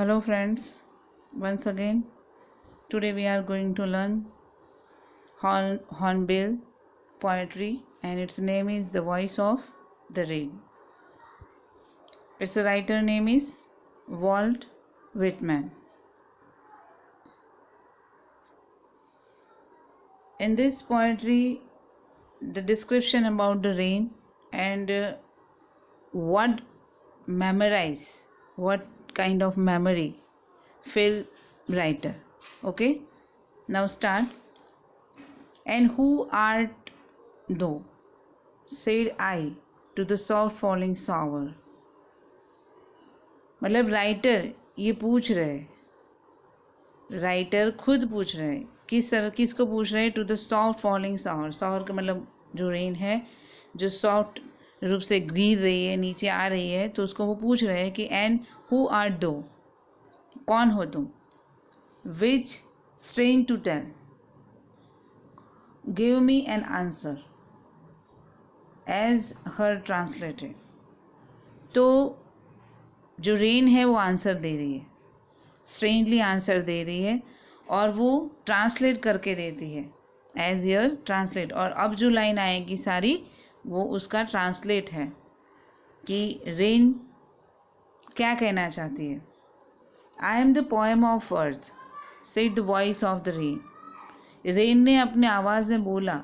Hello friends, once again today we are going to learn Hornbill poetry and its name is The Voice of the Rain. Its writer name is Walt Whitman. In this poetry the description about the rain and what kind of memory fill writer. Okay, now start. And who art thou, said I to the soft falling shower. मतलब writer ये पूछ रहे, writer खुद पूछ रहे किसको पूछ रहे? To the soft falling shower. Shower का मतलब जो रेन है, जो सॉफ्ट रूप से गिर रही है, नीचे आ रही है, तो उसको वो पूछ रहे हैं कि एंड हु आर दो, कौन हो तुम? Which strange to tell, give me an answer as her translated. तो जो रेन है वो आंसर दे रही है, स्ट्रेंजली आंसर दे रही है और वो ट्रांसलेट करके देती है एज यर ट्रांसलेट. और अब जो लाइन आएगी सारी वो उसका ट्रांसलेट है कि रेन क्या कहना चाहती है. आई am the poem of earth, said the voice of the rain. Rain ने अपने आवाज़ में बोला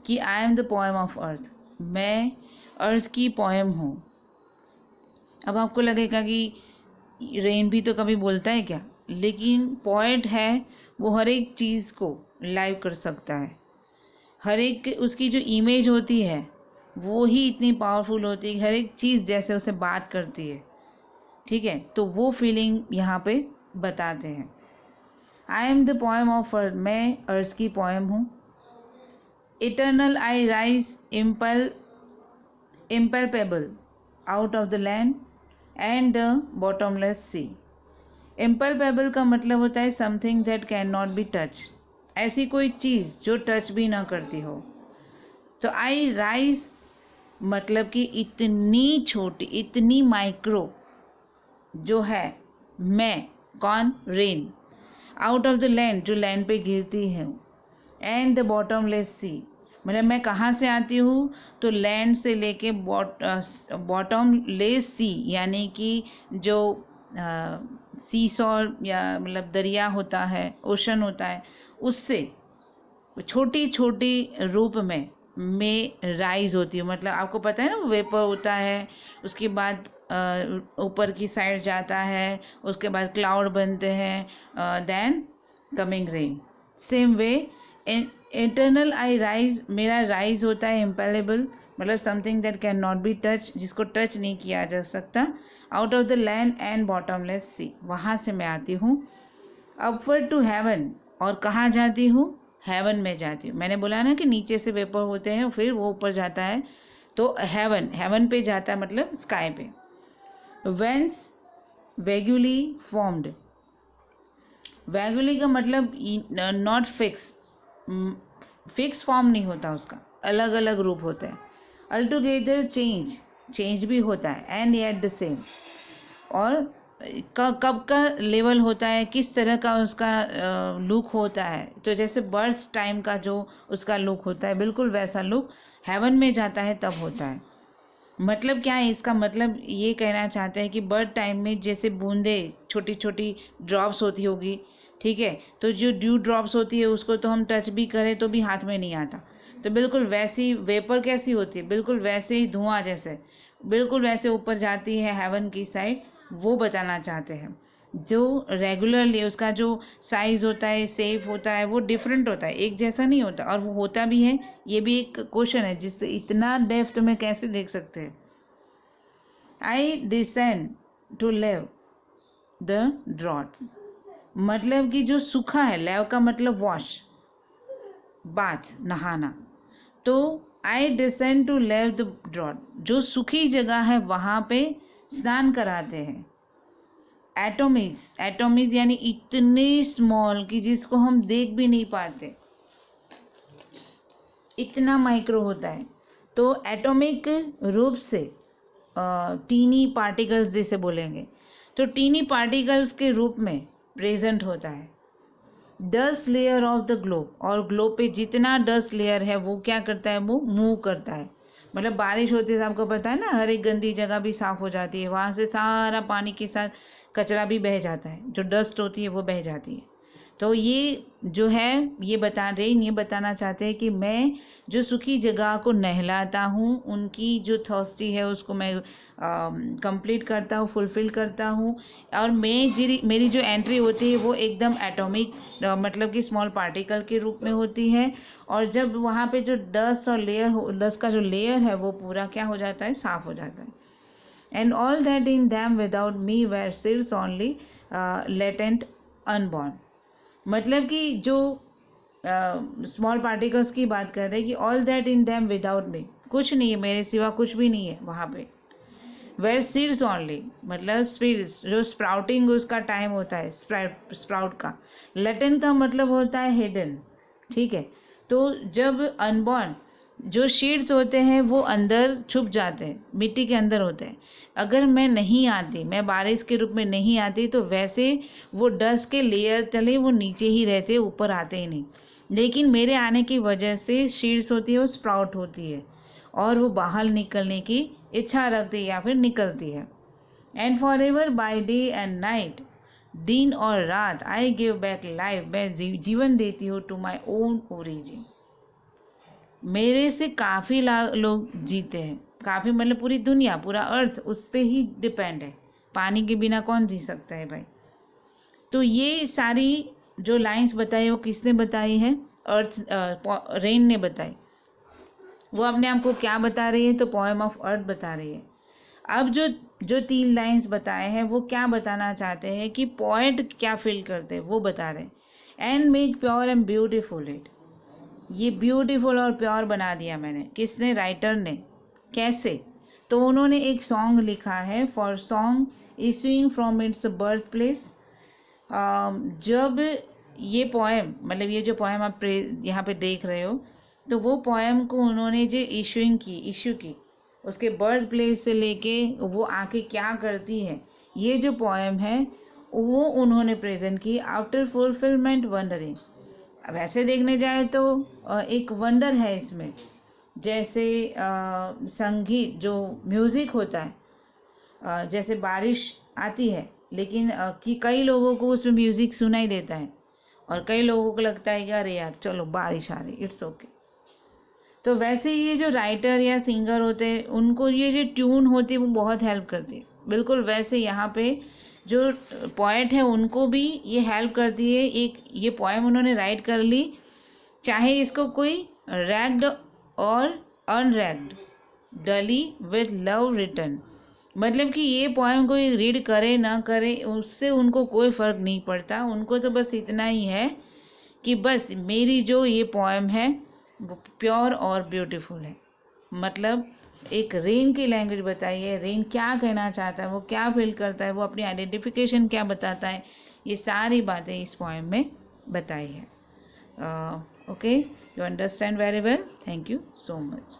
कि आई am the poem of earth, मैं अर्थ की पोएम हूँ. अब आपको लगेगा कि रेन भी तो कभी बोलता है क्या? लेकिन पोएट है वो हर एक चीज़ को लाइव कर सकता है. हर एक उसकी जो इमेज होती है वो ही इतनी पावरफुल होती है, हर एक चीज़ जैसे उसे बात करती है. ठीक है, तो वो फीलिंग यहाँ पे बताते हैं. I am the poem of earth, मैं अर्थ की पोएम हूँ. Eternal I rise impalpable out of the land and the bottomless sea. impalpable का मतलब होता है something that can not be touch, ऐसी कोई चीज़ जो टच भी ना करती हो. तो आई राइज मतलब कि इतनी छोटी, इतनी माइक्रो जो है मैं, कौन? Rain. Out of the land, जो लैंड पे गिरती है. एंड द बॉटमलेस सी, मतलब मैं कहाँ से आती हूँ? तो लैंड से लेके बॉटमलेस सी, यानी कि जो सी सॉर या मतलब दरिया होता है, ओशन होता है, उससे छोटी छोटी रूप में राइज होती है. मतलब आपको पता है ना, वेपर होता है, उसके बाद ऊपर की साइड जाता है, उसके बाद क्लाउड बनते हैं, then coming rain. Same way internal I rise, मेरा राइज होता है इम्पेलेबल, मतलब something that can not be touch, जिसको टच नहीं किया जा सकता. Out of the land and bottomless sea, वहाँ से मैं आती हूँ. अपवर्ड टू हेवन, और कहाँ जाती हूँ? हेवन में जाती हूँ. मैंने बोला ना कि नीचे से वेपर होते हैं फिर वो ऊपर जाता है, तो हेवन पे जाता है, मतलब स्काई पे. वेंस वेगुली फॉर्म्ड, वेगुली का मतलब नॉट फिक्स फॉर्म नहीं होता उसका, अलग अलग रूप होता है. अल्टुगेदर चेंज भी होता है. एंड एट द सेम, और कब का लेवल होता है, किस तरह का उसका लुक होता है. तो जैसे बर्थ टाइम का जो उसका लुक होता है, बिल्कुल वैसा लुक हेवन में जाता है तब होता है. मतलब क्या है इसका? मतलब ये कहना चाहते हैं कि बर्थ टाइम में जैसे बूंदे, छोटी छोटी ड्रॉप्स होती होगी, ठीक है, तो जो ड्यू ड्रॉप्स होती है उसको तो हम टच भी करें तो भी हाथ में नहीं आता. तो बिल्कुल वैसी वेपर कैसी होती है, बिल्कुल वैसे ही धुआं जैसे, बिल्कुल वैसे ऊपर जाती है हेवन की साइड, वो बताना चाहते हैं. जो रेगुलरली उसका जो साइज़ होता है, शेप होता है, वो डिफरेंट होता है, एक जैसा नहीं होता. और वो होता भी है, ये भी एक क्वेश्चन है जिससे इतना डेप्थ में कैसे देख सकते हैं. I descend to live the droughts, मतलब कि जो सूखा है, लेव का मतलब वॉश, बाथ, नहाना. तो I descend to live the drought, जो सूखी जगह है वहाँ पे स्नान कराते हैं. एटोमीज यानी इतने स्मॉल कि जिसको हम देख भी नहीं पाते, इतना माइक्रो होता है. तो एटॉमिक रूप से टीनी पार्टिकल्स जैसे बोलेंगे, तो टीनी पार्टिकल्स के रूप में प्रेजेंट होता है। Dust layer of the globe, और ग्लोब पे जितना डस्ट लेयर है वो क्या करता है, वो मूव करता है। मतलब बारिश होती है, आपको पता है ना, हर एक गंदी जगह भी साफ़ हो जाती है, वहाँ से सारा पानी के साथ कचरा भी बह जाता है, जो डस्ट होती है वो बह जाती है। तो ये जो है ये बताना चाहते हैं कि मैं जो सूखी जगह को नहलाता हूँ, उनकी जो थर्स्टी है उसको मैं कंप्लीट करता हूँ, फुलफ़िल करता हूँ। और मेरी जो एंट्री होती है वो एकदम एटॉमिक मतलब कि स्मॉल पार्टिकल के रूप में होती है। और जब वहाँ पे जो डस्ट का जो लेयर है वो पूरा क्या हो जाता है, साफ़ हो जाता है। And all that in them without me were seeds only latent unborn. मतलब कि जो स्मॉल पार्टिकल्स की बात कर रहे हैं कि all that in them without मी, कुछ नहीं है मेरे सिवा, कुछ भी नहीं है वहाँ पे। वेर सीड्स ओनली, मतलब सीड्स जो स्प्राउटिंग उसका टाइम होता है, स्प्राउट का। लेटेंट का मतलब होता है हिडन, ठीक है। तो जब अनबॉर्न जो सीड्स होते हैं वो अंदर छुप जाते हैं, मिट्टी के अंदर होते हैं। अगर मैं नहीं आती, मैं बारिश के रूप में नहीं आती, तो वैसे वो डस्ट के लेयर तले वो नीचे ही रहते, ऊपर आते ही नहीं। लेकिन मेरे आने की वजह से सीड्स होती है वो स्प्राउट होती है और वो बाहर निकलने की इच्छा रखती है या फिर निकलती है। And for ever by day and night, दिन और रात, आई गिव बैक लाइफ, मैं जीवन देती हूँ टू माई ओन ओरिजिन। मेरे से काफ़ी लोग जीते हैं, काफ़ी मतलब पूरी दुनिया, पूरा अर्थ उस पर ही डिपेंड है। पानी के बिना कौन जी सकता है भाई। तो ये सारी जो लाइंस बताई वो किसने बताई है, रेन ने बताई। वो अपने आप को क्या बता रही है, तो पोएम ऑफ अर्थ बता रही है। अब जो जो 3 लाइंस बताए हैं वो क्या बताना चाहते हैं कि पोएट क्या फील करते हैं वो बता रहे हैं। And make pure and beautiful it, ये ब्यूटीफुल और प्योर बना दिया मैंने। किसने, राइटर ने। कैसे, तो उन्होंने एक सॉन्ग लिखा है, for song issuing from its birth place. जब ये पोएम, मतलब ये जो पोएम आप यहाँ पे देख रहे हो, तो वो पोएम को उन्होंने जो इशू की उसके बर्थ प्लेस से लेके वो आके क्या करती है, ये जो पोएम है वो उन्होंने प्रेजेंट की आफ्टर फुलफिलमेंट वंडरिंग। अब ऐसे देखने जाए तो एक वंडर है इसमें। जैसे संगीत जो म्यूज़िक होता है, जैसे बारिश आती है, लेकिन कि कई लोगों को उसमें म्यूज़िक सुनाई देता है और कई लोगों को लगता है कि अरे यार चलो बारिश आ रही, इट्स ओके। तो वैसे ये जो राइटर या सिंगर होते हैं उनको ये जो ट्यून होती है वो बहुत हेल्प करती है। बिल्कुल वैसे यहाँ पे जो पोएट है उनको भी ये हेल्प करती है। एक ये पोएम उन्होंने राइट कर ली, चाहे इसको कोई रैग्ड और अनरैग्ड, डली विद लव रिटन, मतलब कि ये पोएम कोई रीड करे ना करे उससे उनको कोई फ़र्क नहीं पड़ता। उनको तो बस इतना ही है कि बस मेरी जो ये पोएम है वो प्योर और ब्यूटीफुल है। मतलब एक रेन की लैंग्वेज बताई है, रेन क्या कहना चाहता है, वो क्या फील करता है, वो अपनी आइडेंटिफिकेशन क्या बताता है, ये सारी बातें इस पोएम में बताई है। Okay, you understand very well, thank you so much.